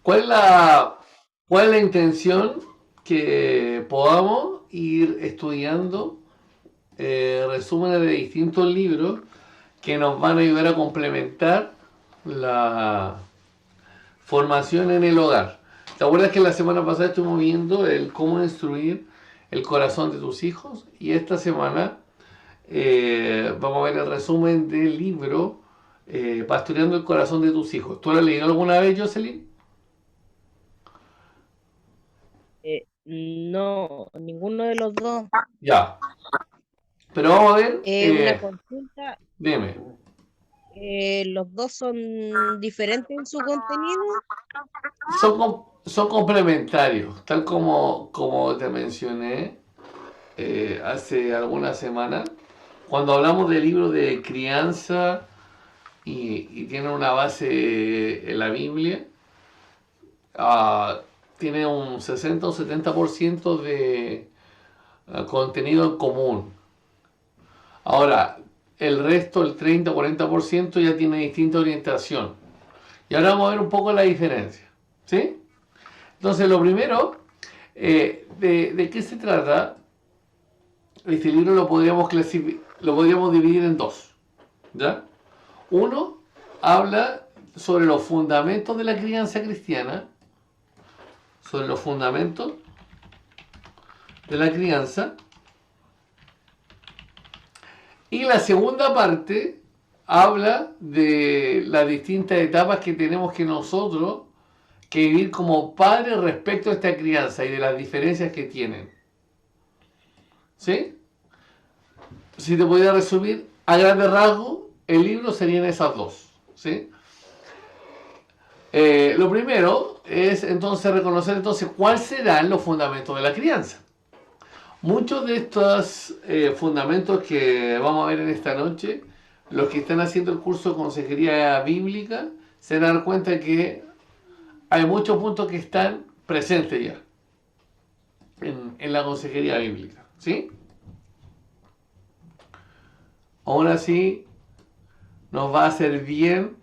¿Cuál es la intención? Que podamos ir estudiando resúmenes de distintos libros que nos van a ayudar a complementar la formación en el hogar. ¿Te acuerdas que la semana pasada estuvimos viendo el cómo instruir el corazón de tus hijos? Y esta semana vamos a ver el resumen del libro Pastoreando el corazón de tus hijos. ¿Tú lo has leído alguna vez, Jocelyn? No, ninguno de los dos. Ya. Pero vamos a ver, Una consulta, dime. ¿los dos son diferentes en su contenido? Son complementarios, tal como te mencioné hace algunas semanas, cuando hablamos del libro de crianza y tiene una base en la Biblia, ah, tiene un 60 o 70% de contenido en común. Ahora, el resto, el 30 o 40% ya tiene distinta orientación. Y ahora vamos a ver un poco la diferencia. ¿Sí? Entonces, lo primero, ¿de qué se trata? Este libro lo podríamos dividir en dos. ¿Ya? Uno habla sobre los fundamentos de la crianza cristiana, sobre los fundamentos de la crianza. Y la segunda parte habla de las distintas etapas que tenemos que nosotros que vivir como padres respecto a esta crianza y de las diferencias que tienen. ¿Sí? Si te pudiera resumir, a grandes rasgos, el libro serían esas dos. ¿Sí? Lo primero es entonces reconocer entonces cuáles serán los fundamentos de la crianza. Muchos de estos fundamentos que vamos a ver en esta noche, los que están haciendo el curso de consejería bíblica, se van a dar cuenta que hay muchos puntos que están presentes ya en la consejería bíblica. ¿Sí? Aún así, nos va a hacer bien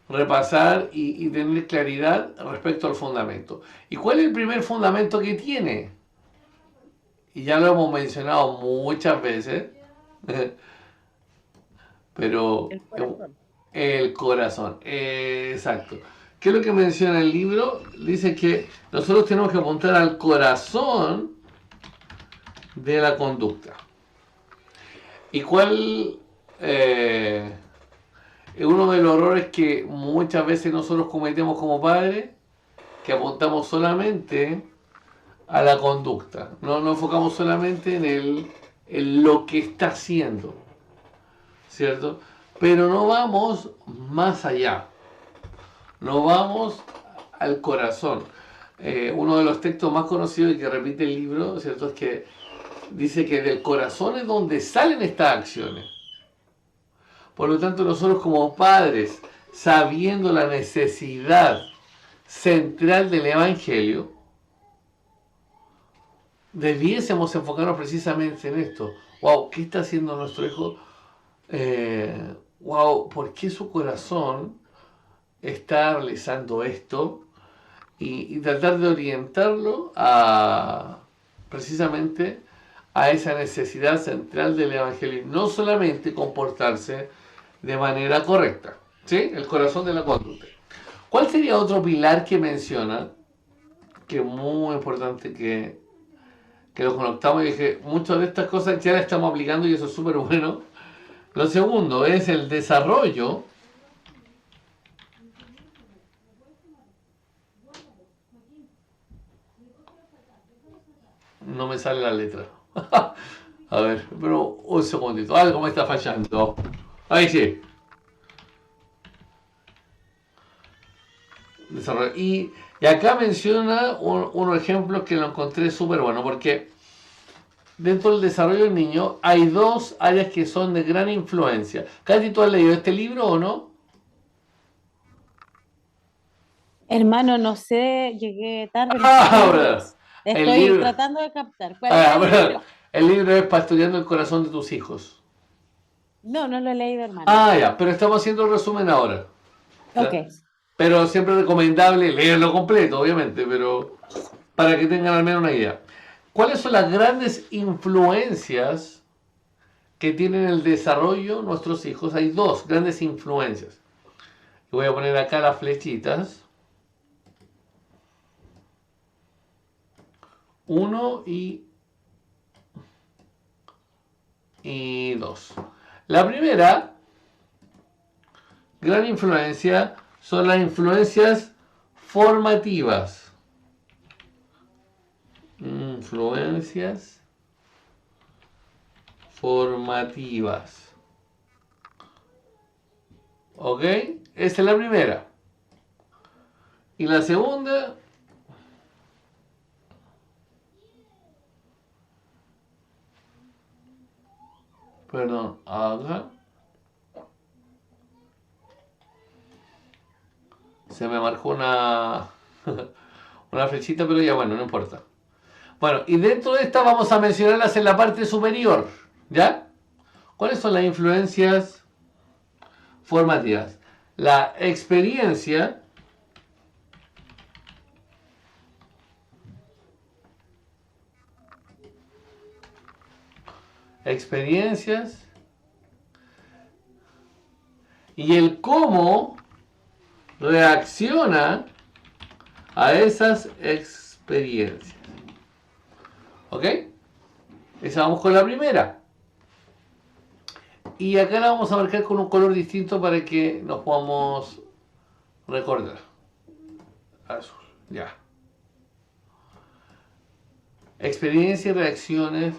repasar y tener claridad respecto al fundamento. ¿Y cuál es el primer fundamento que tiene? Y ya lo hemos mencionado muchas veces, pero El corazón. el corazón, exacto. ¿Qué es lo que menciona el libro? Dice que nosotros tenemos que apuntar al corazón de la conducta. ¿Y cuál es uno de los errores que muchas veces nosotros cometemos como padres? Que apuntamos solamente a la conducta. No nos enfocamos solamente en lo que está haciendo, ¿cierto? Pero no vamos más allá. No vamos al corazón. Uno de los textos más conocidos y que repite el libro, ¿cierto? Es que dice que del corazón es donde salen estas acciones. Por lo tanto, nosotros como padres, sabiendo la necesidad central del Evangelio, debiésemos enfocarnos precisamente en esto. Wow, ¿qué está haciendo nuestro hijo? Wow, ¿por qué su corazón está realizando esto? Y tratar de orientarlo a precisamente a esa necesidad central del evangelio. No solamente comportarse de manera correcta. ¿Sí? El corazón de la conducta. ¿Cuál sería otro pilar que menciona? Que es muy importante que lo conectamos y dije, muchas de estas cosas ya las estamos aplicando y eso es súper bueno. Lo segundo es el desarrollo. No me sale la letra. A ver, pero un segundito. Algo me está fallando. Ahí sí. Desarrollo. Y acá menciona unos ejemplos que lo encontré súper bueno, porque dentro del desarrollo del niño hay dos áreas que son de gran influencia. Katy, ¿tú has leído este libro o no? Hermano, no sé, llegué tarde, no sé qué Ah, libro verdad. es. El Estoy libro, tratando de captar. ¿Cuál era el verdad. libro? El libro es Pastoreando el corazón de tus hijos. No, no lo he leído, hermano. Ah, ya, pero estamos haciendo el resumen ahora. Ok, ¿Ya? Pero siempre es recomendable leerlo completo, obviamente, pero para que tengan al menos una idea. ¿Cuáles son las grandes influencias que tienen el desarrollo nuestros hijos? Hay dos grandes influencias. Y voy a poner acá las flechitas. 1 y 2. La primera gran influencia son las influencias formativas. Influencias formativas. ¿Ok? Esa es la primera. Y la segunda, perdón, acá se me marcó una una flechita, pero ya bueno, no importa. Bueno, y dentro de esta vamos a mencionarlas en la parte superior, ¿ya? ¿Cuáles son las influencias formativas? La experiencia, experiencias y el cómo reacciona a esas experiencias. ¿Ok? Esa vamos con la primera. Y acá la vamos a marcar con un color distinto para que nos podamos recordar. Azul, ya. Experiencia y reacciones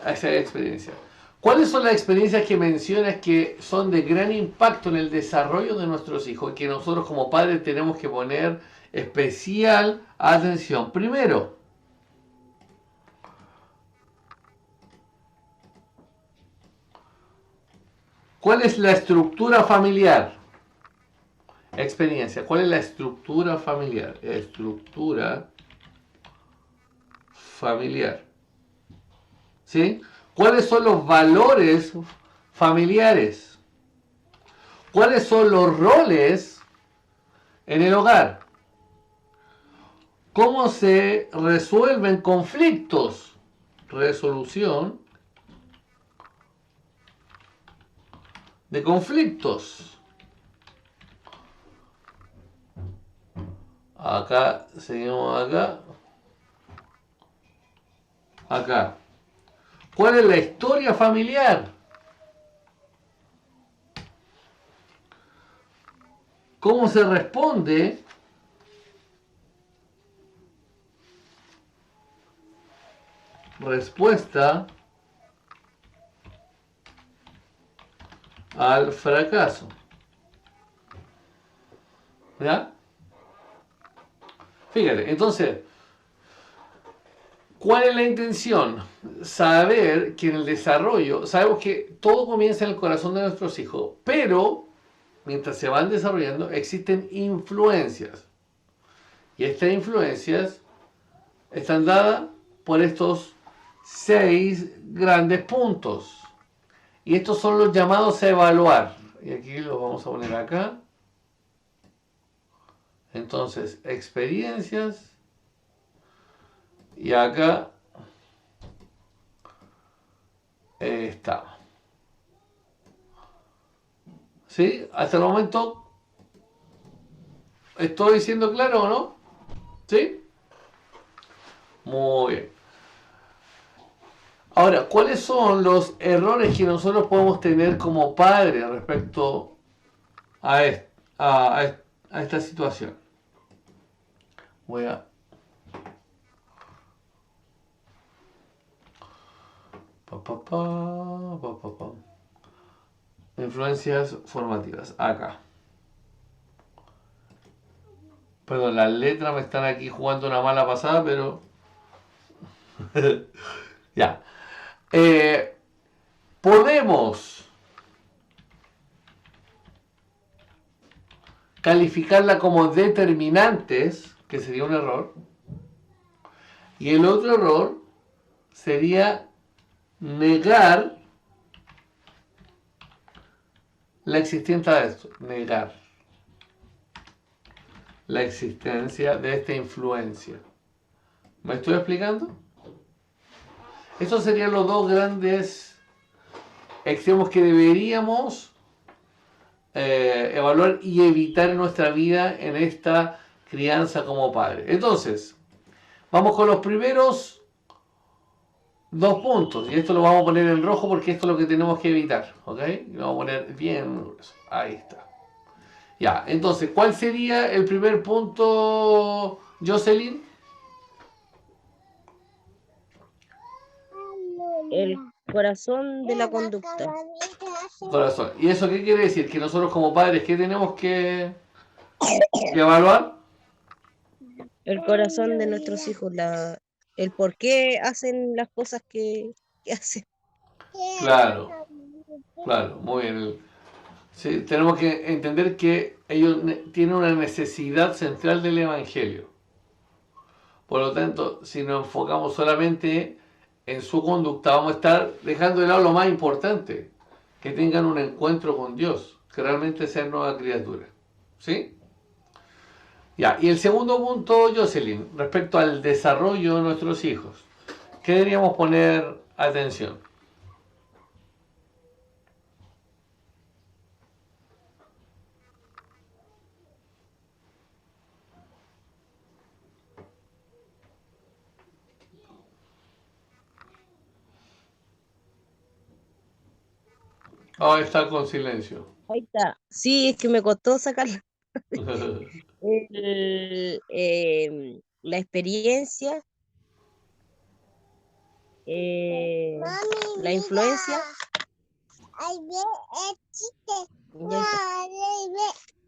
a esa experiencia. ¿Cuáles son las experiencias que mencionas que son de gran impacto en el desarrollo de nuestros hijos y que nosotros como padres tenemos que poner especial atención? Primero, ¿cuál es la estructura familiar? Experiencia. ¿Cuál es la estructura familiar? Estructura familiar. ¿Sí? ¿Cuáles son los valores familiares? ¿Cuáles son los roles en el hogar? ¿Cómo se resuelven conflictos? Resolución de conflictos. Acá, seguimos acá. Acá. ¿Cuál es la historia familiar? ¿Cómo se responde respuesta al fracaso? ¿Ya? Fíjate, entonces, ¿cuál es la intención? Saber que en el desarrollo, sabemos que todo comienza en el corazón de nuestros hijos, pero mientras se van desarrollando existen influencias. Y estas influencias están dadas por estos 6 grandes puntos. Y estos son los llamados a evaluar. Y aquí los vamos a poner acá. Entonces, experiencias. Y acá está. ¿Sí? Hasta el momento, ¿estoy siendo claro o no? ¿Sí? Muy bien. Ahora, ¿cuáles son los errores que nosotros podemos tener como padres respecto a, a esta situación? Voy a... Influencias formativas. Acá. Perdón, las letras me están aquí jugando una mala pasada, pero... ya. Podemos calificarla como determinantes, que sería un error. Y el otro error sería negar la existencia de esto. Negar. la existencia de esta influencia. ¿Me estoy explicando? Estos serían los dos grandes extremos que deberíamos evaluar y evitar en nuestra vida en esta crianza como padre. Entonces, vamos con los primeros dos puntos. Y esto lo vamos a poner en rojo porque esto es lo que tenemos que evitar. ¿Ok? Lo vamos a poner bien grueso. Ahí está. Ya, entonces, ¿cuál sería el primer punto, Jocelyn? El corazón de la conducta. Corazón. ¿Y eso qué quiere decir? Que nosotros como padres, ¿qué tenemos que evaluar? El corazón de nuestros hijos, el por qué hacen las cosas que hacen. Claro, claro, muy bien. Sí, tenemos que entender que ellos tienen una necesidad central del Evangelio. Por lo tanto, si nos enfocamos solamente en su conducta, vamos a estar dejando de lado lo más importante, que tengan un encuentro con Dios, que realmente sean nueva criatura. ¿Sí? Ya, y el segundo punto, Jocelyn, respecto al desarrollo de nuestros hijos, ¿qué deberíamos poner atención? Ah, está con silencio. Ahí está. Sí, es que me costó sacarla. La experiencia, la influencia. Ya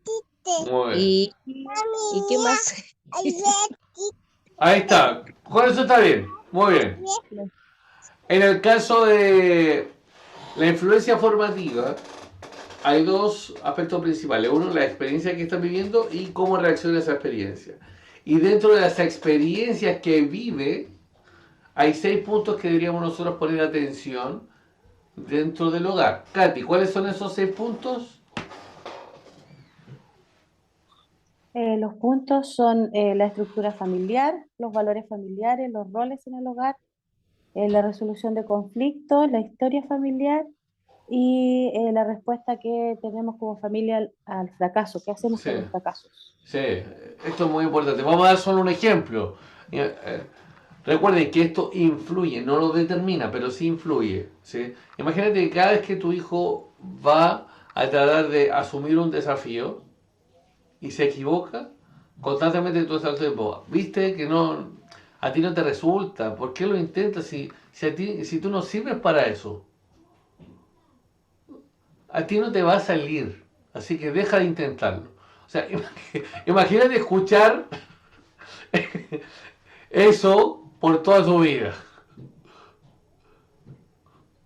está. Muy bien. ¿Y qué más? Ahí está. Con eso está bien. Muy bien. En el caso de la influencia formativa, hay dos aspectos principales. Uno, la experiencia que están viviendo y cómo reacciona a esa experiencia. Y dentro de las experiencias que vive, hay 6 puntos que deberíamos nosotros poner atención dentro del hogar. Katy, ¿cuáles son esos 6 puntos? Los puntos son la estructura familiar, los valores familiares, los roles en el hogar, la resolución de conflictos, la historia familiar y la respuesta que tenemos como familia al fracaso, qué hacemos Sí, con los fracasos. sí, esto es muy importante. Vamos a dar solo un ejemplo. Recuerden que esto influye, no lo determina, pero sí influye. ¿Sí? Imagínate que cada vez que tu hijo va a tratar de asumir un desafío y se equivoca, constantemente tú estás tiempo, viste que no, a ti no te resulta, ¿por qué lo intentas si tú no sirves para eso? A ti no te va a salir, así que deja de intentarlo. O sea, imagínate escuchar eso por toda su vida.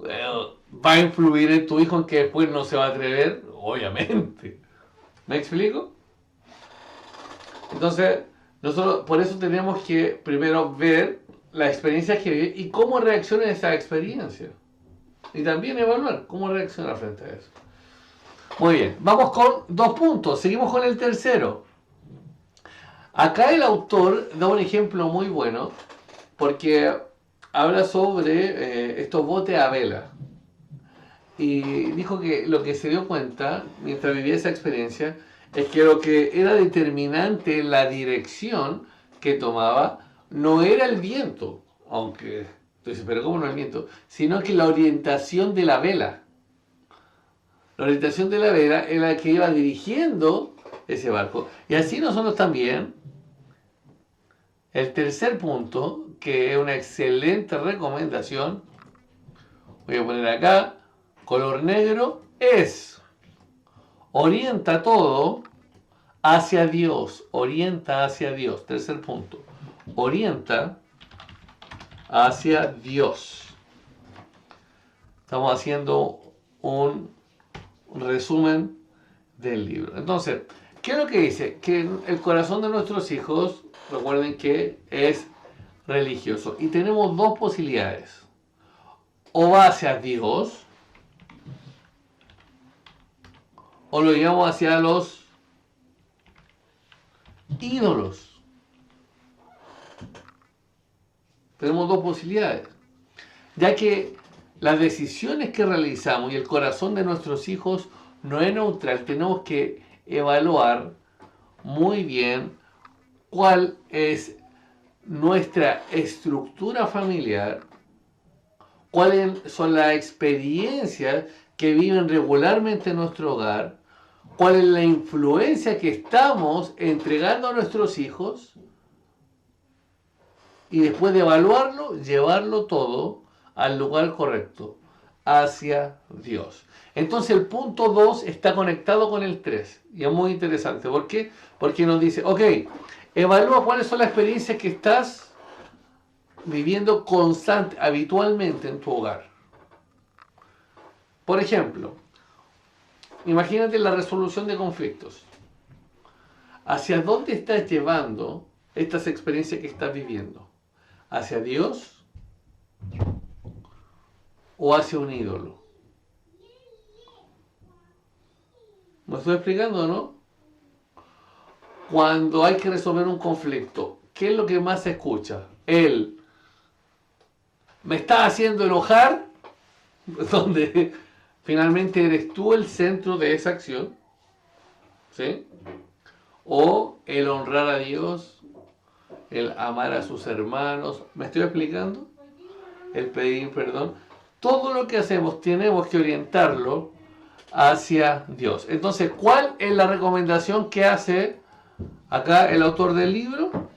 ¿Va a influir en tu hijo en que después no se va a atrever? Obviamente. ¿Me explico? Entonces, nosotros por eso tenemos que primero ver las experiencias que vive y cómo reacciona a esa experiencia. Y también evaluar cómo reacciona frente a eso. Muy bien, vamos con 2 puntos. Seguimos con el tercero. Acá el autor da un ejemplo muy bueno porque habla sobre estos botes a vela. Y dijo que lo que se dio cuenta mientras vivía esa experiencia es que lo que era determinante en la dirección que tomaba no era el viento, aunque tú dices, pero ¿cómo no el viento? Sino que la orientación de la vela. La orientación de la vela era la que iba dirigiendo ese barco. Y así nosotros también, el tercer punto, que es una excelente recomendación, voy a poner acá, color negro, es orienta todo hacia Dios, orienta hacia Dios. Tercer punto, orienta hacia Dios. Estamos haciendo un resumen del libro. Entonces, ¿qué es lo que dice? Que el corazón de nuestros hijos, recuerden que es religioso. Y tenemos dos posibilidades. O va hacia Dios, o lo llevamos hacia los ídolos. Tenemos dos posibilidades, ya que las decisiones que realizamos y el corazón de nuestros hijos no es neutral. Tenemos que evaluar muy bien cuál es nuestra estructura familiar, cuáles son las experiencias que viven regularmente en nuestro hogar, cuál es la influencia que estamos entregando a nuestros hijos, y después de evaluarlo, llevarlo todo al lugar correcto, hacia Dios. Entonces el punto 2 está conectado con el 3 y es muy interesante. ¿Por qué? Porque nos dice, ok, evalúa cuáles son las experiencias que estás viviendo habitualmente en tu hogar. Por ejemplo, imagínate la resolución de conflictos. ¿Hacia dónde estás llevando estas experiencias que estás viviendo? ¿Hacia Dios o hacia un ídolo? ¿Me estoy explicando, no? Cuando hay que resolver un conflicto, ¿qué es lo que más se escucha? El me está haciendo enojar, donde finalmente eres tú el centro de esa acción, ¿sí? O el honrar a Dios, el amar a sus hermanos. ¿Me estoy explicando? El pedir perdón. Todo lo que hacemos tenemos que orientarlo hacia Dios. Entonces, ¿cuál es la recomendación que hace acá el autor del libro?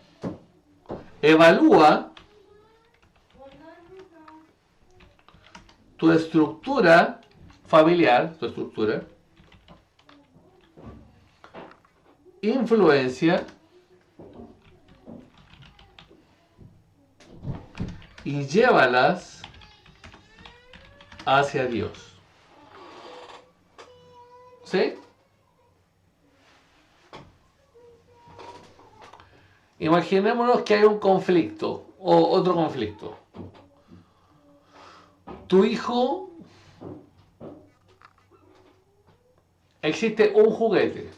Evalúa tu estructura familiar, influencia y llévalas hacia Dios. ¿Sí? Imaginémonos que hay un conflicto o otro conflicto. Tu hijo, existe un juguete.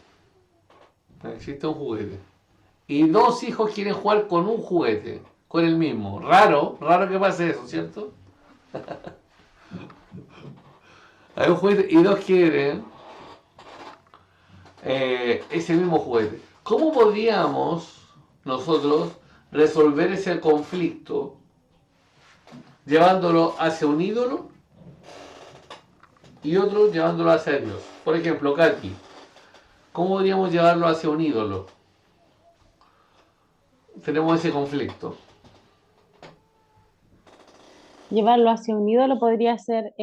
Y dos hijos quieren jugar con un juguete, con el mismo. Raro que pase eso, ¿cierto? Hay un juguete y dos quieren ese mismo juguete. ¿Cómo podríamos nosotros resolver ese conflicto llevándolo hacia un ídolo y otro llevándolo hacia Dios? Por ejemplo, Katy, ¿cómo podríamos llevarlo hacia un ídolo? Tenemos ese conflicto. Llevarlo hacia un ídolo podría ser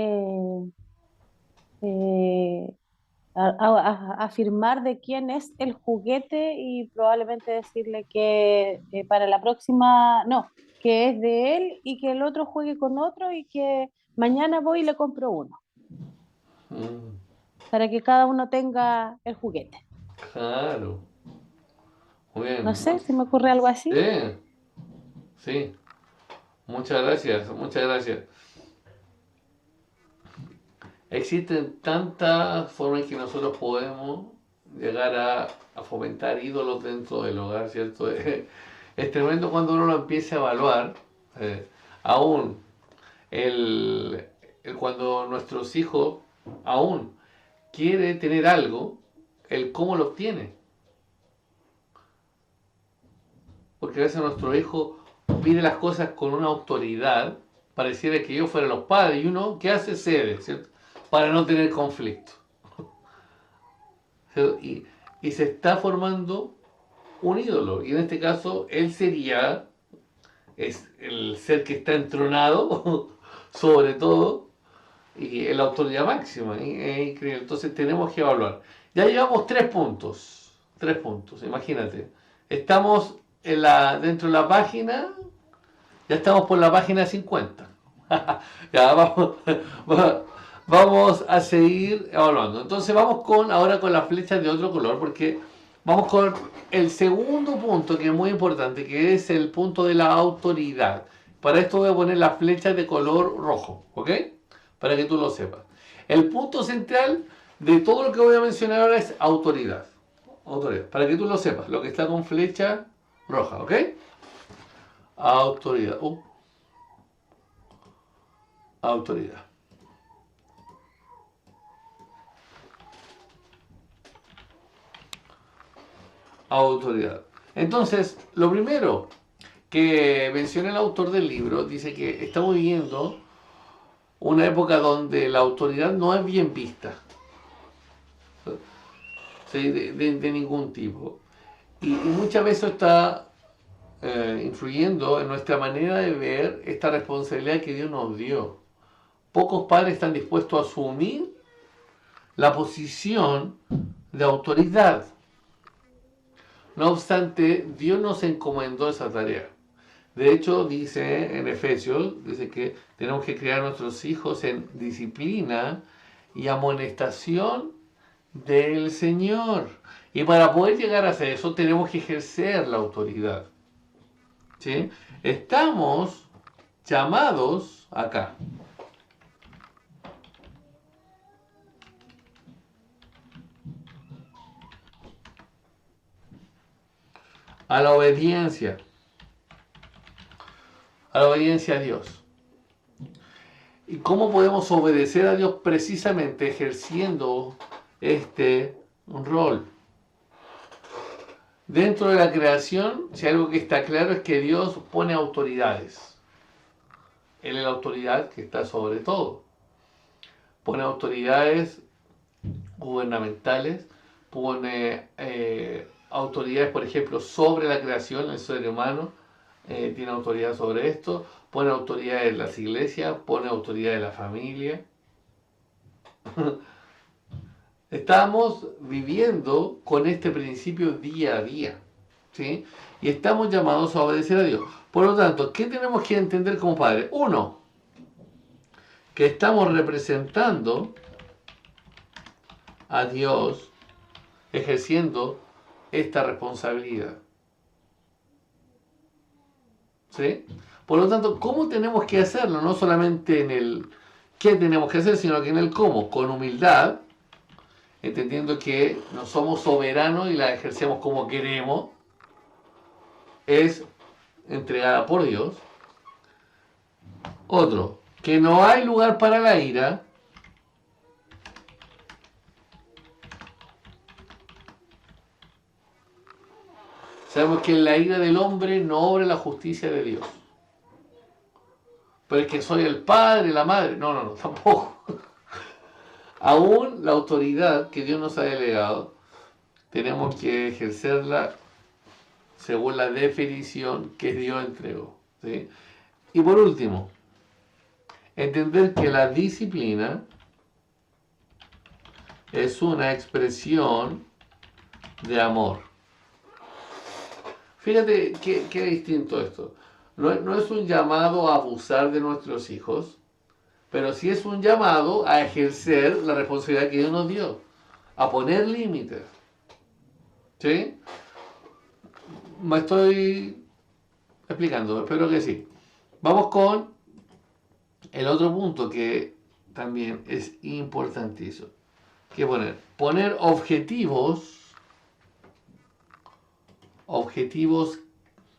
afirmar de quién es el juguete y probablemente decirle que para la próxima, no, que es de él y que el otro juegue con otro y que mañana voy y le compro uno, para que cada uno tenga el juguete. Claro. Muy bien. No sé, si me ocurre algo así. Sí. Muchas gracias. Existen tantas formas que nosotros podemos llegar a fomentar ídolos dentro del hogar, ¿cierto? Es tremendo cuando uno lo empieza a evaluar, aún cuando nuestros hijos aún quiere tener algo, el cómo lo obtiene. Porque a veces nuestro hijo pide las cosas con una autoridad, pareciera que ellos fueran los padres, y uno, ¿qué hace? Cede, ¿cierto? Para no tener conflicto. Y se está formando un ídolo, y en este caso él sería el ser que está entronado sobre todo y la autoridad máxima. Es increíble. Entonces tenemos que evaluar. Ya llevamos 3 puntos, imagínate. Estamos dentro de la página, ya estamos por la página 50. Ya vamos a seguir evaluando. Entonces vamos ahora con las flechas de otro color, porque vamos con el segundo punto que es muy importante, que es el punto de la autoridad. Para esto voy a poner las flechas de color rojo, ¿ok? Para que tú lo sepas. El punto central de todo lo que voy a mencionar ahora es autoridad, Autoridad. Para que tú lo sepas, lo que está con flecha roja, ¿ok? Autoridad. Autoridad. Autoridad. Entonces, lo primero que menciona el autor del libro, dice que estamos viviendo una época donde la autoridad no es bien vista, ¿sí? De ningún tipo. Y muchas veces está influyendo en nuestra manera de ver esta responsabilidad que Dios nos dio. Pocos padres están dispuestos a asumir la posición de autoridad. No obstante, Dios nos encomendó esa tarea. De hecho, dice en Efesios, dice que tenemos que criar a nuestros hijos en disciplina y amonestación del Señor. Y para poder llegar a hacer eso, tenemos que ejercer la autoridad. ¿Sí? Estamos llamados acá. A la obediencia. A la obediencia a Dios. ¿Y cómo podemos obedecer a Dios? Precisamente ejerciendo este rol. Dentro de la creación, si algo que está claro es que Dios pone autoridades. Él es la autoridad que está sobre todo. Pone autoridades gubernamentales, pone autoridades, por ejemplo, sobre la creación, el ser humano tiene autoridad sobre esto, pone autoridad en las iglesias, pone autoridad en la familia. Estamos viviendo con este principio día a día, ¿sí? Y estamos llamados a obedecer a Dios. Por lo tanto, ¿qué tenemos que entender como padres? Uno, que estamos representando a Dios ejerciendo esta responsabilidad. ¿Sí? Por lo tanto, ¿cómo tenemos que hacerlo? No solamente en el qué tenemos que hacer, sino que en el cómo, con humildad, entendiendo que no somos soberanos y la ejercemos como queremos, es entregada por Dios. Otro, que no hay lugar para la ira. Sabemos que en la ira del hombre no obra la justicia de Dios. Pero es que soy el padre, la madre. No, tampoco. Aún la autoridad que Dios nos ha delegado, tenemos que ejercerla según la definición que Dios entregó. ¿Sí? Y por último, entender que la disciplina es una expresión de amor. Fíjate qué distinto esto. No es un llamado a abusar de nuestros hijos, pero sí es un llamado a ejercer la responsabilidad que Dios nos dio, a poner límites. ¿Sí? Me estoy explicando, espero que sí. Vamos con el otro punto que también es importantísimo. ¿Qué poner? Poner objetivos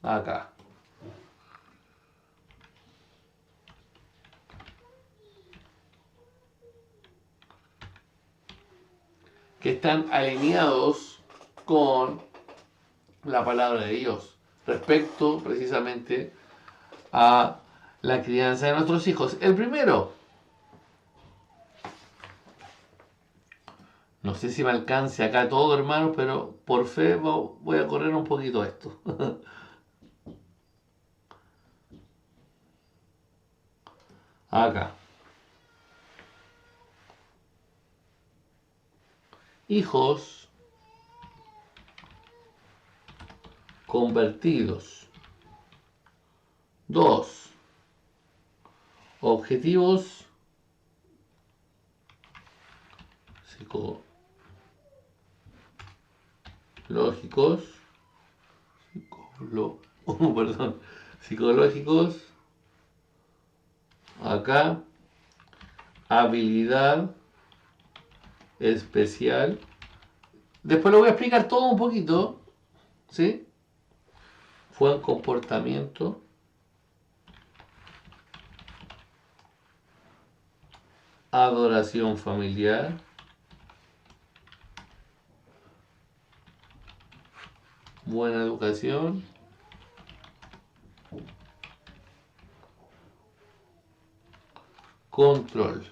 acá. Que están alineados con la palabra de Dios respecto precisamente a la crianza de nuestros hijos. El primero, no sé si me alcance acá todo, hermano, pero por fe voy a correr un poquito esto. Acá. Hijos convertidos. 2. Objetivos psicológicos. Psicológicos. Acá. Habilidad especial Después lo voy a explicar todo un poquito, ¿sí? Buen comportamiento, adoración familiar, buena educación, control.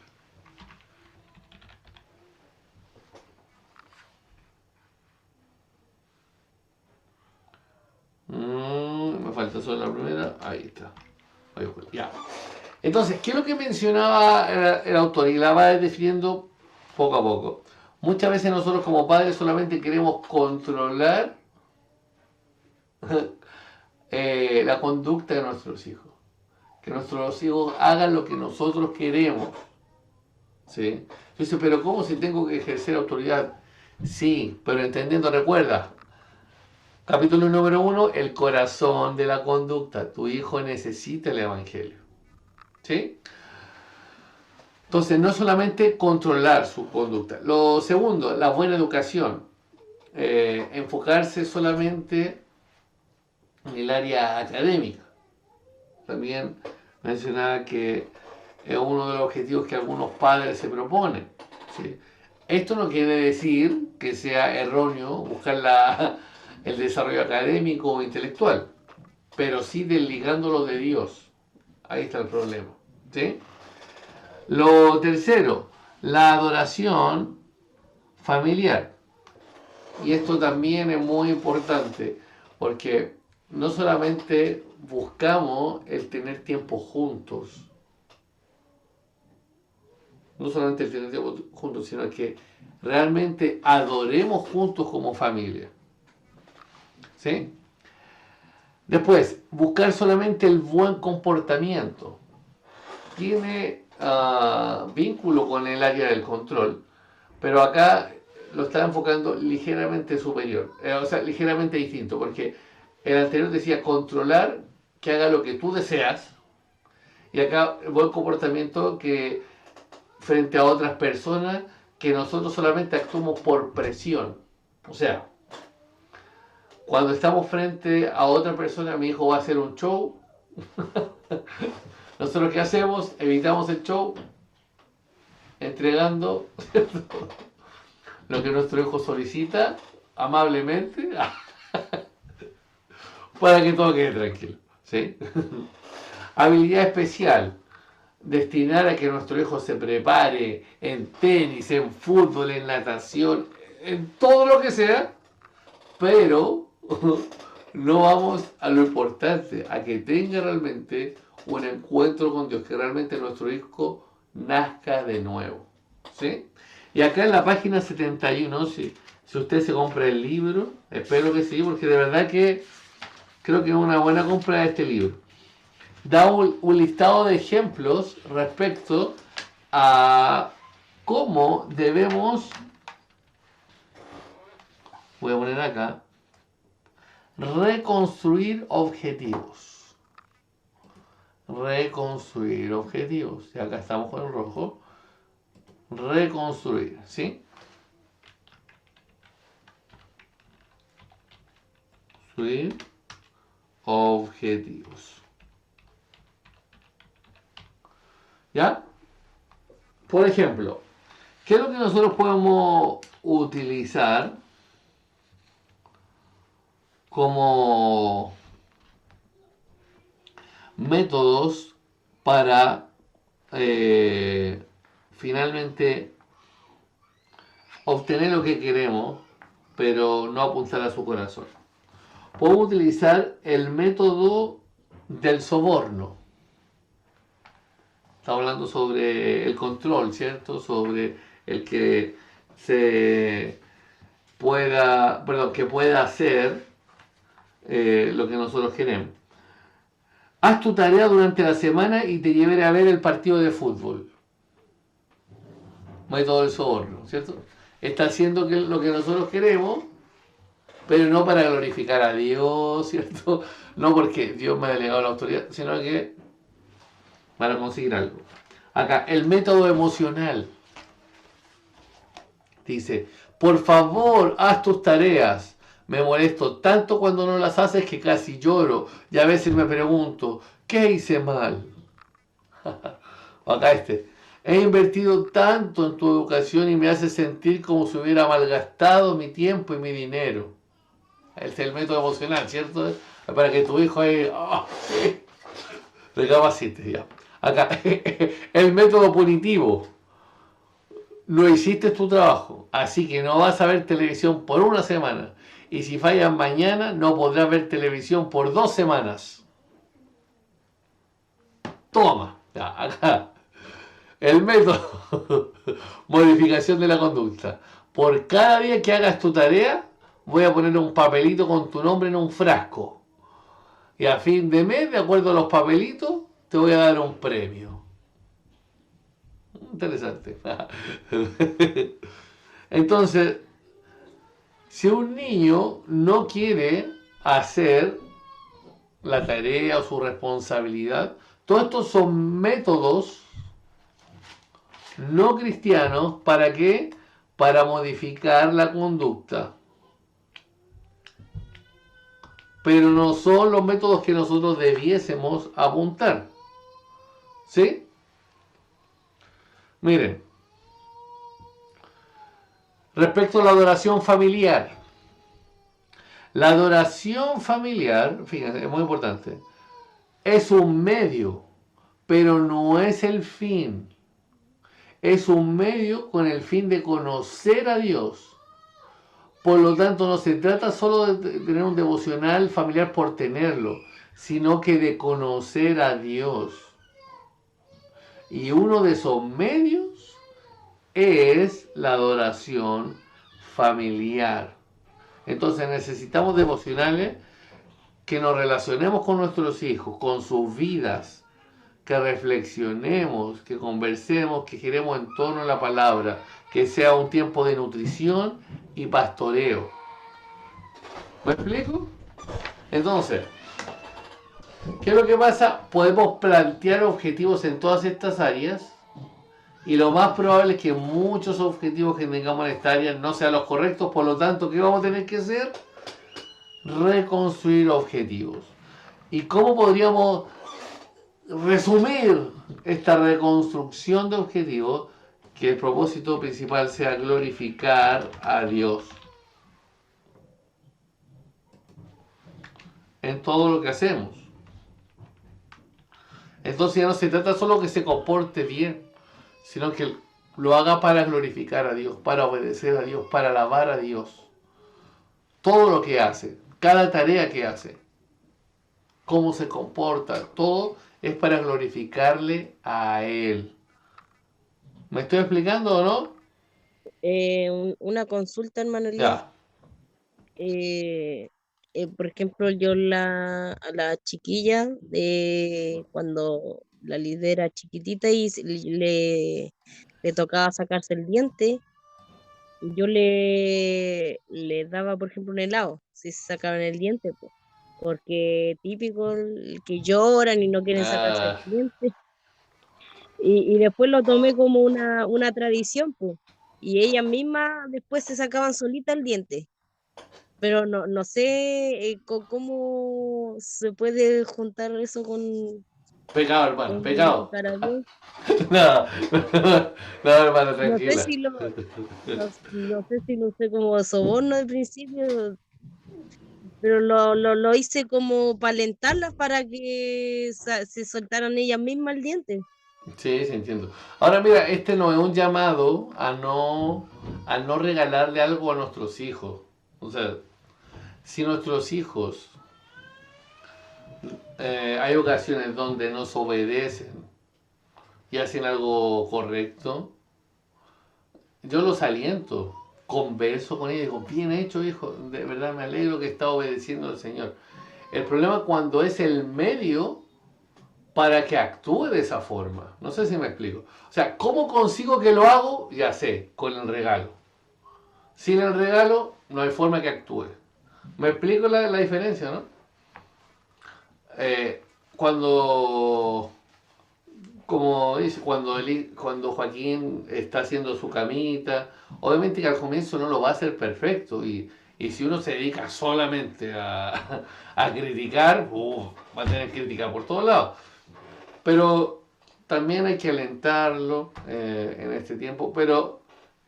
Me falta solo la primera. Ahí está. Ya. Entonces, ¿qué es lo que mencionaba el autor? Y la va definiendo poco a poco. Muchas veces nosotros como padres solamente queremos controlar la conducta de nuestros hijos. Que nuestros hijos hagan lo que nosotros queremos. ¿Sí? Entonces, pero ¿cómo si tengo que ejercer autoridad? Sí, pero entendiendo, recuerda, capítulo número 1, el corazón de la conducta. Tu hijo necesita el Evangelio. ¿Sí? Entonces, no solamente controlar su conducta. Lo segundo, la buena educación. Enfocarse solamente en el área académica. También mencionaba que es uno de los objetivos que algunos padres se proponen. ¿Sí? Esto no quiere decir que sea erróneo buscar el desarrollo académico o intelectual, pero sí desligándolo de Dios. Ahí está el problema. ¿Sí? Lo tercero, la adoración familiar. Y esto también es muy importante, porque no solamente buscamos el tener tiempo juntos, no solamente el tener tiempo juntos, sino que realmente adoremos juntos como familia. ¿Sí? Después, buscar solamente el buen comportamiento. Tiene vínculo con el área del control, pero acá lo está enfocando ligeramente superior, o sea, ligeramente distinto, porque el anterior decía controlar, que haga lo que tú deseas, y acá el buen comportamiento que frente a otras personas, que nosotros solamente actuamos por presión. O sea, cuando estamos frente a otra persona, mi hijo va a hacer un show, nosotros ¿qué hacemos? Evitamos el show, entregando lo que nuestro hijo solicita amablemente para que todo quede tranquilo. ¿Sí? Habilidad especial. Destinar a que nuestro hijo se prepare en tenis, en fútbol, en natación, en todo lo que sea, pero no vamos a lo importante, a que tenga realmente un encuentro con Dios, que realmente nuestro hijo nazca de nuevo. ¿Sí? Y acá en la página 71, si usted se compra el libro, espero que sí, porque de verdad que creo que es una buena compra de este libro. Da un listado de ejemplos respecto a cómo debemos, voy a poner acá, reconstruir objetivos. Reconstruir objetivos. Y acá estamos con el rojo. Reconstruir, ¿sí? Construir objetivos. ¿Ya? Por ejemplo, ¿qué es lo que nosotros podemos utilizar como métodos para finalmente obtener lo que queremos, pero no apuntar a su corazón? Podemos utilizar el método del soborno. Estamos hablando sobre el control, ¿cierto? Sobre el que que pueda hacer lo que nosotros queremos. Haz tu tarea durante la semana y te llevaré a ver el partido de fútbol. Método del soborno, ¿cierto? Está haciendo lo que nosotros queremos, pero no para glorificar a Dios, ¿cierto? No porque Dios me ha delegado la autoridad, sino que para conseguir algo. Acá, el método emocional. Dice, Por favor, haz tus tareas. Me molesto tanto cuando no las haces que casi lloro. Y a veces me pregunto, ¿qué hice mal? Acá este. He invertido tanto en tu educación y me hace sentir como si hubiera malgastado mi tiempo y mi dinero. Este es el método emocional, ¿cierto? Para que tu hijo ahí, sí, recapacite ya. Acá, el método punitivo. No hiciste tu trabajo, así que no vas a ver televisión por una semana. Y si fallas mañana, no podrás ver televisión por 2 semanas. Toma, ya, acá. El método, modificación de la conducta. Por cada día que hagas tu tarea, voy a poner un papelito con tu nombre en un frasco. Y a fin de mes, de acuerdo a los papelitos, te voy a dar un premio. Interesante. Entonces, si un niño no quiere hacer la tarea o su responsabilidad, todos estos son métodos no cristianos. ¿Para qué? Para modificar la conducta. Pero no son los métodos que nosotros debiésemos apuntar. ¿Sí? Miren, respecto a la adoración familiar. La adoración familiar, fíjense, es muy importante, es un medio, pero no es el fin. Es un medio con el fin de conocer a Dios. Por lo tanto, no se trata solo de tener un devocional familiar por tenerlo, sino que de conocer a Dios. Y uno de esos medios es la adoración familiar. Entonces necesitamos devocionales que nos relacionemos con nuestros hijos, con sus vidas, que reflexionemos, que conversemos, que giremos en torno a la palabra, que sea un tiempo de nutrición y pastoreo. ¿Me explico? Entonces, ¿qué es lo que pasa? Podemos plantear objetivos en todas estas áreas y lo más probable es que muchos objetivos que tengamos en esta área no sean los correctos. Por lo tanto, ¿qué vamos a tener que hacer? Reconstruir objetivos. ¿Y cómo podríamos resumir esta reconstrucción de objetivos? Que el propósito principal sea glorificar a Dios en todo lo que hacemos. Entonces ya no se trata solo que se comporte bien, sino que lo haga para glorificar a Dios, para obedecer a Dios, para alabar a Dios. Todo lo que hace, cada tarea que hace, cómo se comporta, todo es para glorificarle a Él. ¿Me estoy explicando o no? Una consulta, hermano Elías. Ya. Por ejemplo, yo a la chiquilla, cuando la lidera chiquitita y le tocaba sacarse el diente, yo le daba, por ejemplo, un helado, si se sacaban el diente, pues, porque típico que lloran y no quieren sacarse el Ah, diente. Y después lo tomé como una tradición, pues, y ellas mismas después se sacaban solita el diente. Pero no sé cómo se puede juntar eso pecado, hermano, con pecado. glorificar a Dios. No, no, hermano, No sé tranquila. si no sé si lo usé como soborno al principio, pero lo hice como para alentarlas para que se soltaran ellas mismas el diente. Sí, sí, entiendo. Ahora mira, este no es un llamado a no regalarle algo a nuestros hijos. O sea, si nuestros hijos hay ocasiones donde nos obedecen y hacen algo correcto, yo los aliento, converso con ellos, digo, bien hecho hijo, de verdad me alegro que está obedeciendo al Señor. El problema es cuando es el medio para que actúe de esa forma. No sé si me explico. O sea, ¿cómo consigo que lo hago? Ya sé, con el regalo. Sin el regalo, no hay forma que actúe. ¿Me explico la diferencia, no? Cuando como dice, cuando Joaquín está haciendo su camita, obviamente que al comienzo no lo va a hacer perfecto y si uno se dedica solamente a criticar, va a tener crítica por todos lados. Pero también hay que alentarlo en este tiempo, pero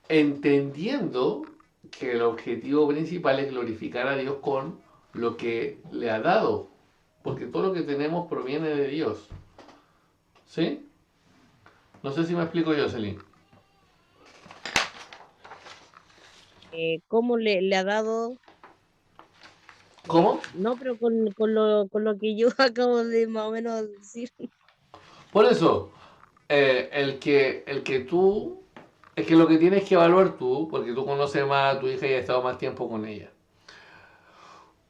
entendiendo que el objetivo principal es glorificar a Dios con lo que le ha dado, porque todo lo que tenemos proviene de Dios. ¿Sí? No sé si me explico, Jocelyn. ¿Cómo le ha dado? ¿Cómo? No, pero con lo que yo acabo de más o menos decir. Por eso, el que tú, es que lo que tienes que evaluar tú, porque tú conoces más a tu hija y has estado más tiempo con ella.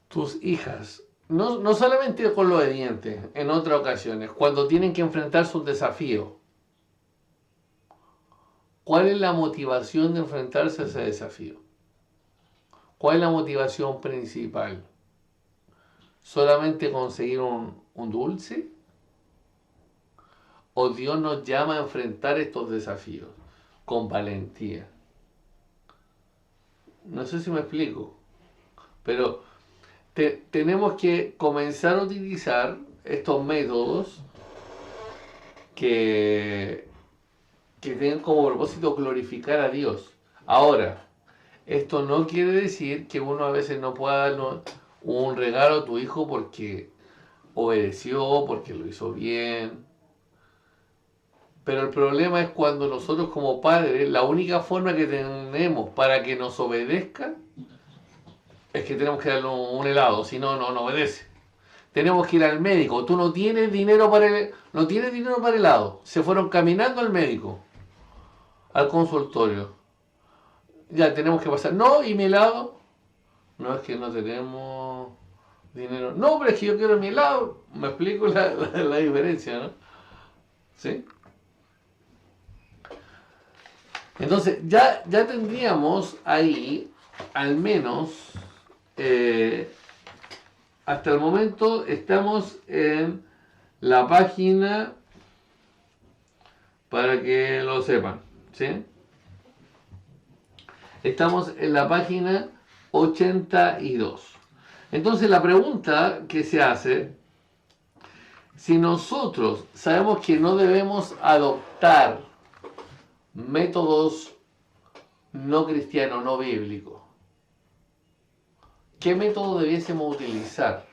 Tus hijas, no solamente con lo de dientes, en otras ocasiones, cuando tienen que enfrentar sus desafíos, ¿cuál es la motivación de enfrentarse a ese desafío? ¿Cuál es la motivación principal? ¿Solamente conseguir un dulce? ¿O Dios nos llama a enfrentar estos desafíos con valentía? No sé si me explico, pero tenemos que comenzar a utilizar estos métodos que, que tienen como propósito glorificar a Dios. Ahora, esto no quiere decir que uno a veces no pueda darle un regalo a tu hijo porque obedeció, porque lo hizo bien. Pero el problema es cuando nosotros como padres, la única forma que tenemos para que nos obedezca es que tenemos que darle un helado, si no, no obedece. Tenemos que ir al médico. Tú no tienes dinero no tienes dinero para helado. Se fueron caminando al médico, al consultorio. Ya tenemos que pasar. No, ¿y mi helado? No, es que no tenemos dinero. No, pero es que yo quiero mi helado. Me explico la diferencia, ¿no? ¿Sí? Entonces, ya tendríamos ahí, al menos, hasta el momento estamos en la página, para que lo sepan, ¿sí? Estamos en la página 82. Entonces, la pregunta que se hace, si nosotros sabemos que no debemos adoptar métodos no cristianos, no bíblicos, ¿qué método debiésemos utilizar?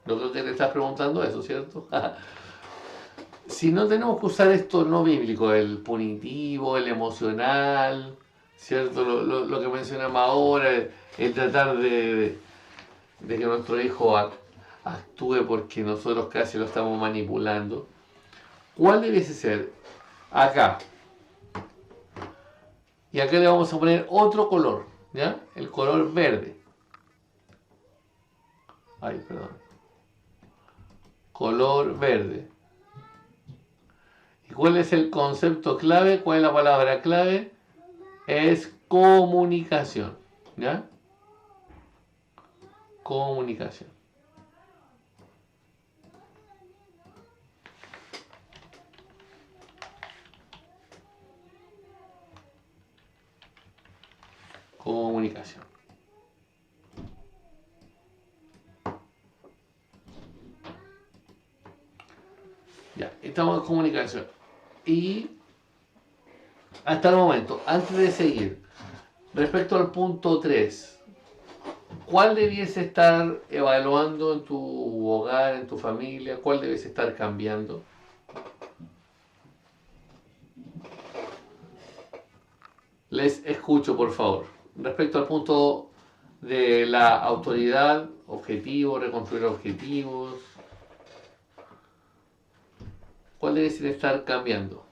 No creo que te estás preguntando eso, ¿cierto? Si no tenemos que usar esto no bíblico, el punitivo, el emocional, ¿cierto? Lo que mencionamos ahora, el tratar de que nuestro hijo actúe porque nosotros casi lo estamos manipulando. ¿Cuál debiese ser? Acá. Y acá le vamos a poner otro color, ¿ya? El color verde. Ay, perdón. Color verde. ¿Y cuál es el concepto clave? ¿Cuál es la palabra clave? Es comunicación, ¿ya? Comunicación. Comunicación. Ya, estamos en comunicación. Y hasta el momento, antes de seguir, respecto al punto 3, ¿cuál debiese estar evaluando en tu hogar, en tu familia? ¿Cuál debiese estar cambiando? Les escucho, por favor. Respecto al punto de la autoridad, objetivos, reconstruir objetivos, ¿cuál debe estar cambiando?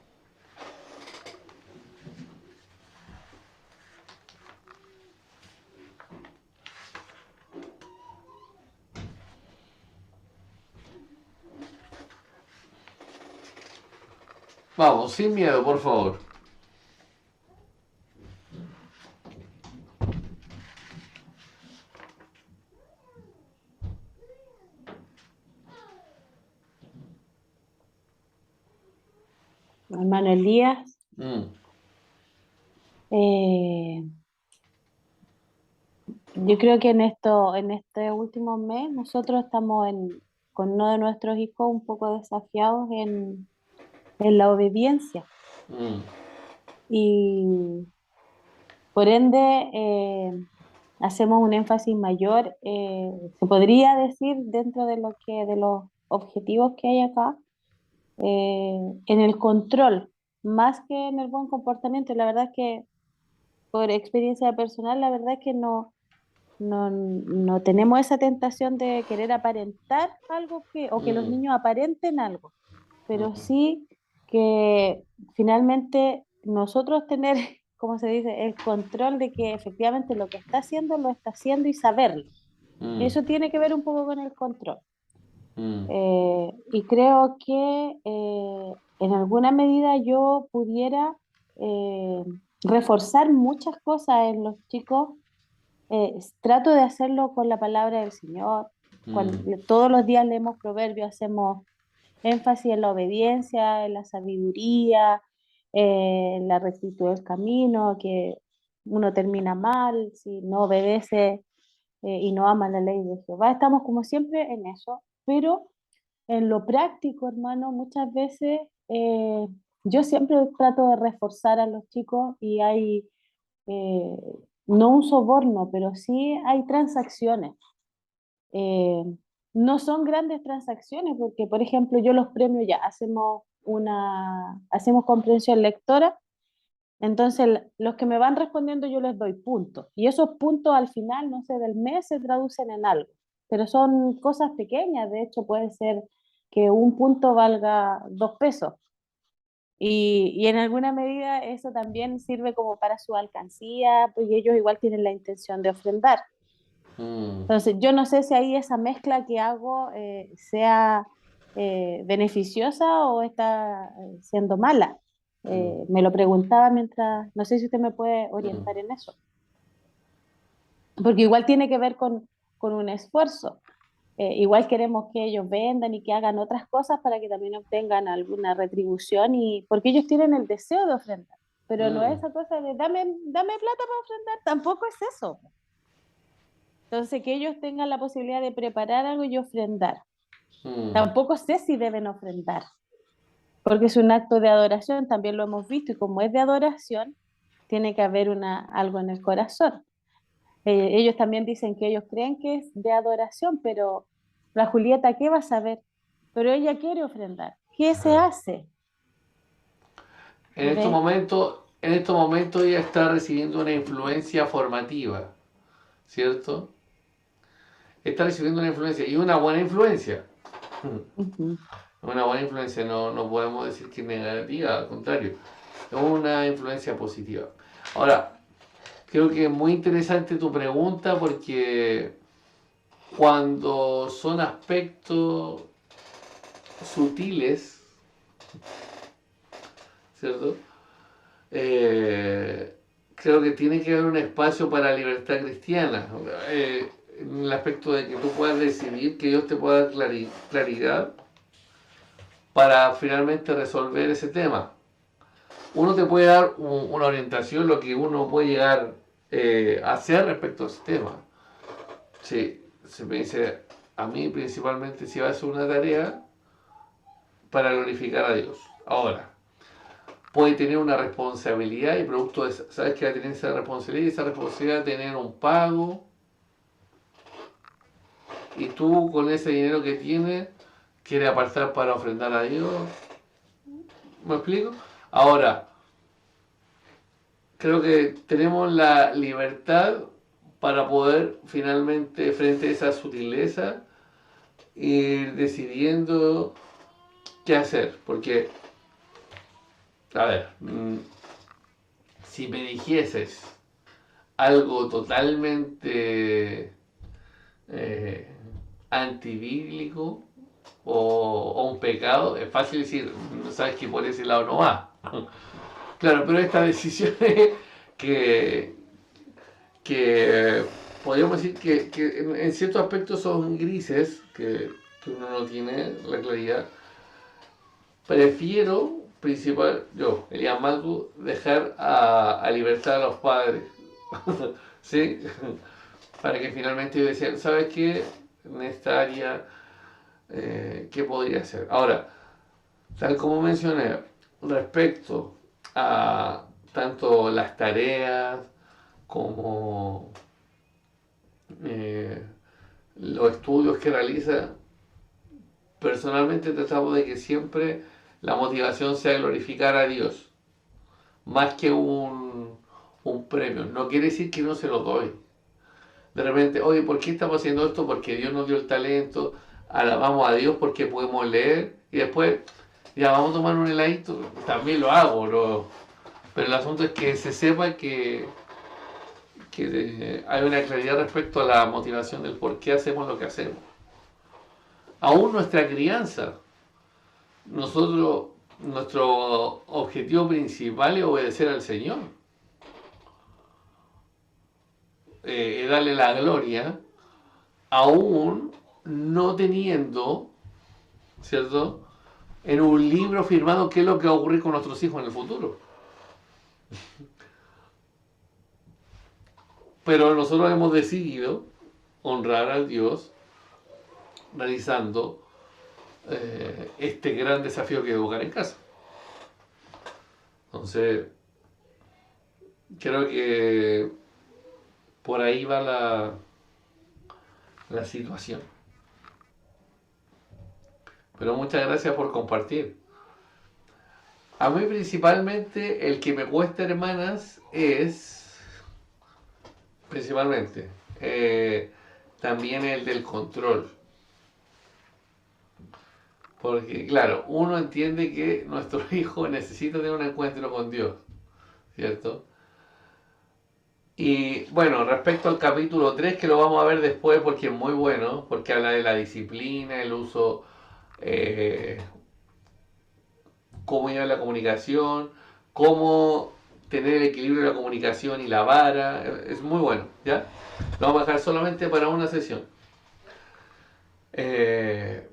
Vamos, sin miedo, por favor. Hermano Elías, Mm, eh, yo creo que en este último mes nosotros estamos con uno de nuestros hijos un poco desafiados en la obediencia mm, y por ende hacemos un énfasis mayor, se podría decir dentro de los objetivos que hay acá, en el control, más que en el buen comportamiento. La verdad es que por experiencia personal, la verdad es que no tenemos esa tentación de querer aparentar algo o que los mm, niños aparenten algo, pero mm, sí que finalmente nosotros tener, como se dice, el control de que efectivamente lo que lo está haciendo y saberlo. mm, Eso tiene que ver un poco con el control. mm, Y creo que en alguna medida yo pudiera eh, reforzar muchas cosas en los chicos. Trato de hacerlo con la palabra del Señor. Cuando, mm, todos los días leemos proverbios, hacemos énfasis en la obediencia, en la sabiduría, en la rectitud del camino, que uno termina mal si no obedece y no ama la ley de Jehová. Estamos como siempre en eso, pero en lo práctico, hermano, muchas veces yo siempre trato de reforzar a los chicos y hay eh, no un soborno, pero sí hay transacciones. Eh, no son grandes transacciones porque, por ejemplo, yo los premios ya hacemos comprensión lectora, entonces los que me van respondiendo yo les doy puntos y esos puntos al final, no sé, del mes se traducen en algo, pero son cosas pequeñas, de hecho puede ser que un punto valga 2 pesos. Y en alguna medida eso también sirve como para su alcancía, porque ellos igual tienen la intención de ofrendar. mm, Entonces, yo no sé si ahí esa mezcla que hago sea beneficiosa o está siendo mala. mm, Me lo preguntaba mientras, no sé si usted me puede mm, orientar en eso, porque igual tiene que ver con un esfuerzo. Igual queremos que ellos vendan y que hagan otras cosas para que también obtengan alguna retribución y porque ellos tienen el deseo de ofrendar, pero no es mm, esa cosa de dame plata para ofrendar, tampoco es eso. Entonces, que ellos tengan la posibilidad de preparar algo y ofrendar. mm. Tampoco sé si deben ofrendar, porque es un acto de adoración, también lo hemos visto, y como es de adoración, tiene que haber algo en el corazón. Ellos también dicen que ellos creen que es de adoración, pero la Julieta, ¿qué va a saber? Pero ella quiere ofrendar. ¿Qué se hace? ¿Ve? En estos momentos ella está recibiendo una influencia formativa, ¿cierto? Está recibiendo una influencia y una buena influencia. Ujú. Una buena influencia, no podemos decir que es negativa, al contrario, es una influencia positiva. Ahora, creo que es muy interesante tu pregunta porque cuando son aspectos sutiles, ¿cierto? Creo que tiene que haber un espacio para la libertad cristiana. En el aspecto de que tú puedas decidir, que Dios te pueda dar claridad para finalmente resolver ese tema. Uno te puede dar una orientación, lo que uno puede llegar a hacer respecto a ese tema. Sí, se me dice, a mí principalmente si va a hacer una tarea para glorificar a Dios. Ahora, puede tener una responsabilidad y producto de sabes que va a tener esa responsabilidad y esa responsabilidad de tener un pago y tú con ese dinero que tienes quieres apartar para ofrendar a Dios. ¿Me explico? Ahora, creo que tenemos la libertad para poder finalmente, frente a esa sutileza, ir decidiendo qué hacer. Porque, a ver, si me dijeses algo totalmente eh, antibíblico o un pecado, es fácil decir, sabes que por ese lado no va. Claro, pero estas decisiones que, que podríamos decir que en ciertos aspectos son grises, que uno no tiene la claridad, prefiero, principal, yo, Elías Malgu, dejar a libertad a los padres. ¿Sí? Para que finalmente ellos decían, ¿sabes qué? En esta área, ¿qué podría hacer? Ahora, tal como mencioné, respecto a tanto las tareas como eh, los estudios que realiza, personalmente tratamos de que siempre la motivación sea glorificar a Dios, más que un premio. No quiere decir que no se lo doy. De repente, oye, ¿por qué estamos haciendo esto? Porque Dios nos dio el talento, alabamos a Dios porque podemos leer y después, ya vamos a tomar un heladito, también lo hago, ¿no? Pero el asunto es que se sepa que hay una claridad respecto a la motivación del por qué hacemos lo que hacemos. Aún nuestra crianza, nosotros, nuestro objetivo principal es obedecer al Señor, darle la gloria, aún no teniendo, ¿cierto? En un libro firmado qué es lo que va a ocurrir con nuestros hijos en el futuro. Pero nosotros hemos decidido honrar a Dios realizando este gran desafío que es educar en casa. Entonces, creo que por ahí va la situación. Pero muchas gracias por compartir. A mí principalmente el que me cuesta, hermanas, es principalmente también el del control. Porque, claro, uno entiende que nuestro hijo necesita tener un encuentro con Dios, ¿cierto? Y bueno, respecto al capítulo 3 que lo vamos a ver después porque es muy bueno, porque habla de la disciplina, el uso, eh, cómo llevar la comunicación, cómo tener el equilibrio de la comunicación y la vara, es muy bueno, ¿ya? Lo vamos a dejar solamente para una sesión.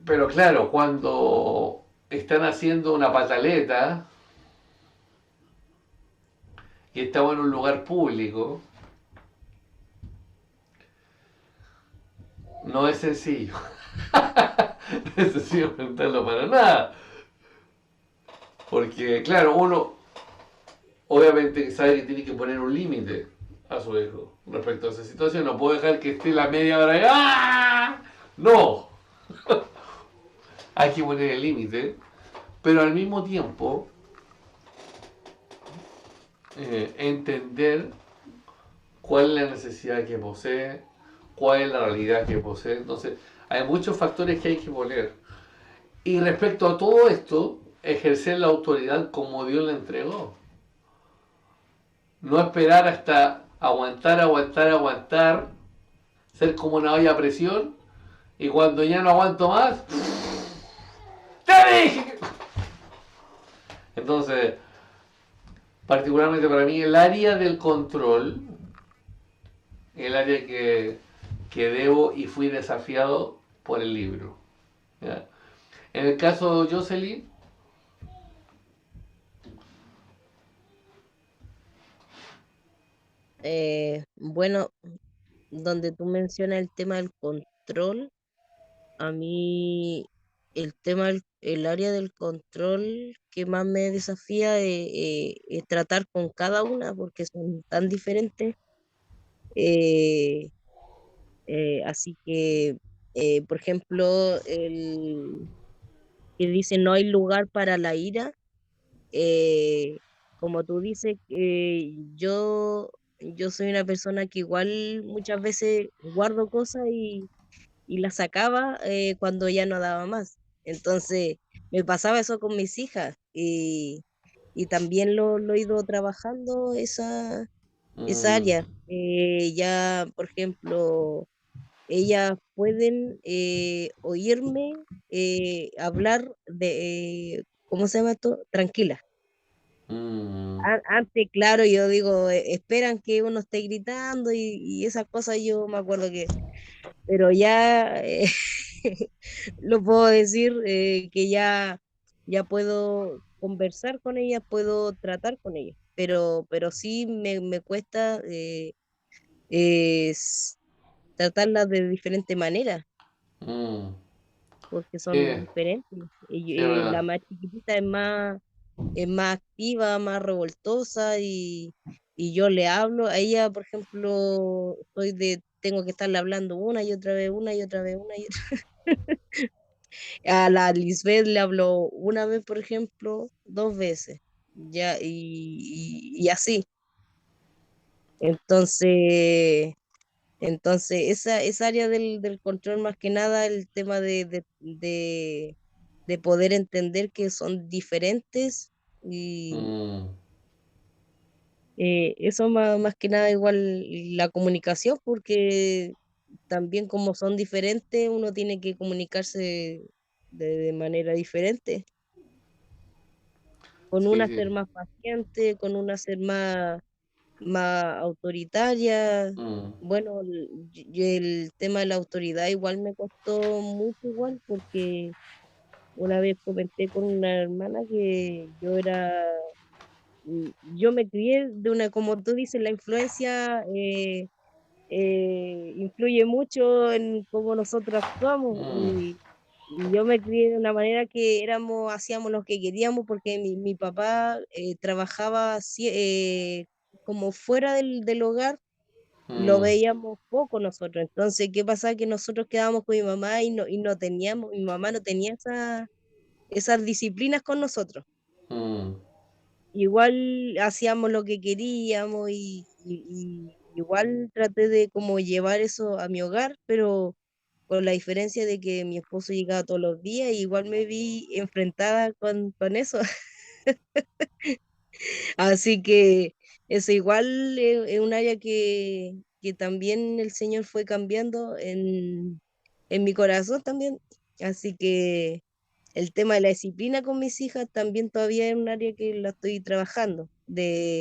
Pero claro, cuando están haciendo una pataleta y estamos en un lugar público, no es sencillo. No es sencillo enfrentarlo para nada. Porque, claro, uno obviamente sabe que tiene que poner un límite a su hijo respecto a esa situación. No puedo dejar que esté la media hora y ¡ah! No. Hay que poner el límite. Pero al mismo tiempo, entender cuál es la necesidad que posee, cuál es la realidad que posee. Entonces, hay muchos factores que hay que poner. Y respecto a todo esto, ejercer la autoridad como Dios la entregó. No esperar hasta aguantar, aguantar, aguantar, ser como una olla a presión, y cuando ya no aguanto más, ¡te dije! Entonces, particularmente para mí, el área del control, el área que debo y fui desafiado por el libro. ¿Ya? En el caso de Jocelyn, Bueno, donde tú mencionas el tema del control, a mí el tema, el área del control que más me desafía es tratar con cada una porque son tan diferentes. eh, Así que, por ejemplo, el que dice no hay lugar para la ira, eh, como tú dices, yo soy una persona que igual muchas veces guardo cosas y las sacaba cuando ya no daba más. Entonces, me pasaba eso con mis hijas y también lo he ido trabajando esa mmm, área. Ya, por ejemplo, ellas pueden oírme hablar ¿cómo se llama esto? Tranquila. mmm, Antes, claro, yo digo, esperan que uno esté gritando y esas cosas yo me acuerdo pero ya lo puedo decir que ya ya puedo conversar con ellas, puedo tratar con ellas, pero sí me cuesta es tratarlas de diferente manera, Mm, porque son sí, diferentes. sí, es La verdad. más chiquitita es más activa, más revoltosa y yo le hablo a ella, por ejemplo, tengo que estarle hablando una y otra vez, una y otra vez, una y otra. A la Lisbeth le hablo una vez, por ejemplo, dos veces, ya, y así. Entonces, esa área del control, más que nada, el tema de poder entender que son diferentes y Mm, eso más que nada igual la comunicación, porque también como son diferentes, uno tiene que comunicarse de manera diferente. Con sí, una ser sí. más paciente, con una ser más autoritaria. Mm, Bueno, el tema de la autoridad igual me costó mucho igual porque una vez comenté con una hermana que yo me crié de una, como tú dices, la influencia influye mucho en cómo nosotros actuamos mm, y yo me crié de una manera que hacíamos lo que queríamos porque mi papá trabajaba como fuera del hogar, lo mm, veíamos poco nosotros. Entonces, ¿qué pasaba? Que nosotros quedábamos con mi mamá y no teníamos, mi mamá no tenía esas disciplinas con nosotros. mm, Igual hacíamos lo que queríamos y igual traté de como llevar eso a mi hogar, pero con la diferencia de que mi esposo llegaba todos los días y igual me vi enfrentada con eso. Así que eso igual es un área que también el Señor fue cambiando en mi corazón también. Así que el tema de la disciplina con mis hijas también todavía es un área que la estoy trabajando,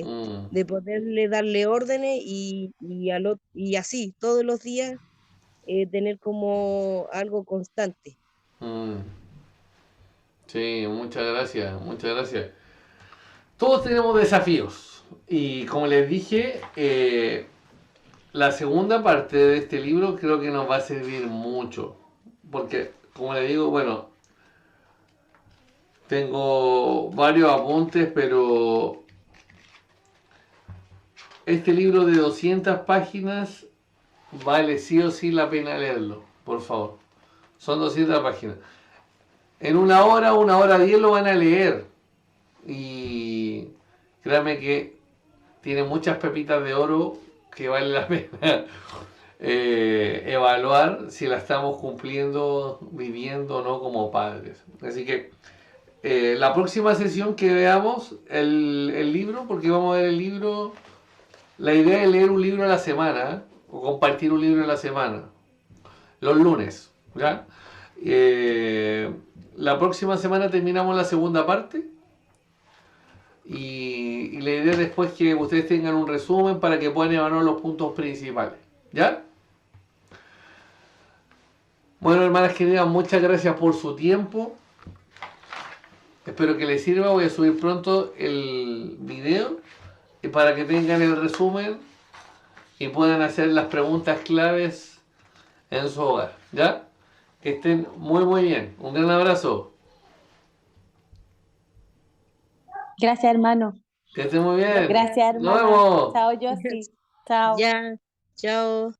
mm, de poderle darle órdenes y así todos los días tener como algo constante. mm. Sí, muchas gracias, muchas gracias. Todos tenemos desafíos y como les dije, la segunda parte de este libro creo que nos va a servir mucho, porque como les digo, bueno, tengo varios apuntes, pero este libro de 200 páginas vale sí o sí la pena leerlo, por favor. Son 200 páginas. En una hora 10 lo van a leer y créanme que tiene muchas pepitas de oro que vale la pena evaluar si la estamos cumpliendo, viviendo o no como padres. Así que la próxima sesión que veamos el libro, porque vamos a ver el libro, la idea es leer un libro a la semana, ¿eh? O compartir un libro a la semana, los lunes, ¿ya? Eh, la próxima semana terminamos la segunda parte y la idea después que ustedes tengan un resumen para que puedan evaluar los puntos principales, ¿ya? Bueno, hermanas queridas, muchas gracias por su tiempo. Espero que les sirva. Voy a subir pronto el video y para que tengan el resumen y puedan hacer las preguntas claves en su hogar. ¿Ya? Que estén muy muy bien. Un gran abrazo. Gracias, hermano. Que estén muy bien. Gracias, Nos hermana. vemos. Chao, Josie. Chao. Ya, chao.